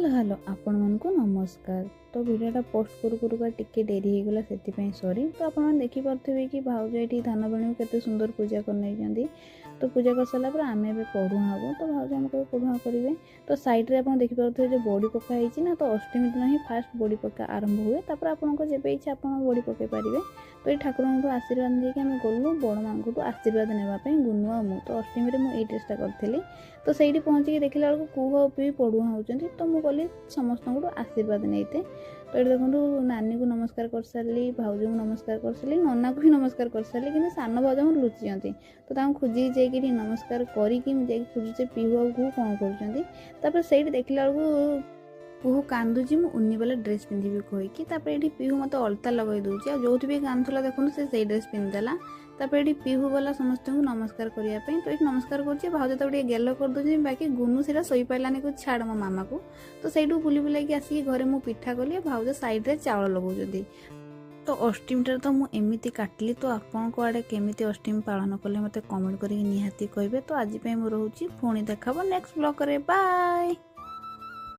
Hello hello आपण मानक नमस्कार। तो वीडियोटा पोस्ट करू करू का टिके डेरी हो गला से सॉरी। तो आप देखी पारे कि भाउज ये धान बणी के सुंदर पूजा कर नहीं। तो पूजा कर सारा आम ए पढ़ुआ हम तो भाउज आम पढ़ुआ करेंगे। तो सैड्रे आप देखिपे जो बड़ी पका ना तो अष्टमी दिन ही फास्ट बड़ी पका आरंभ हुए। तापर आपको जब इच्छा आप बड़ी पकई पारे। तो ये ठाकुर आशीर्वाद देखिए आम गलु बड़ मानू आशीर्वाद नापी गुनु आ मु तो अष्टमी में मुझे ड्रेसटा करी। तो सही पहुँचिकी देखला बेलू कू भी पढ़ुआ होती तो मुझे कहली समस्त आशीर्वाद नहीं। तो ये देखो नानी को नमस्कार कर सारी भाउज को नमस्कार कर सारी नना को भी नमस्कार कर सारी कि सान भाउज मोर लुचिंट तो खोजी जाकि नमस्कार करी खोजुचे पीहू आ कू कौन कर से देखला बेलू पुहू कांदुची मु उन्नी वाला ड्रेस पिंधि कहीकि ये पीहू मत अलता लगे दूसरी जो भी कांदुला देखो से ड्रेस पिंधिदेला। ये पीहू गला समस्त को नमस्कार करने तो ये नमस्कार कर भाउज तो गेल कर दूसरी बाकी गुनु से शोई पारानी को छाड़ मो मामा को। तो सहीठू बुली बुलाकी आसिक घरे मु पिठा कली भाउज सैड्रे चाउल लगाऊँ। तो अष्टमी तो मुझे एमती काटिली। तो आपण आड़े केमी अष्टमी पालन कले मत कमेंट करके निहाती कहे। तो आज मुझे रोचे पुणी देखा नेक्स्ट ब्लॉग रे बाय।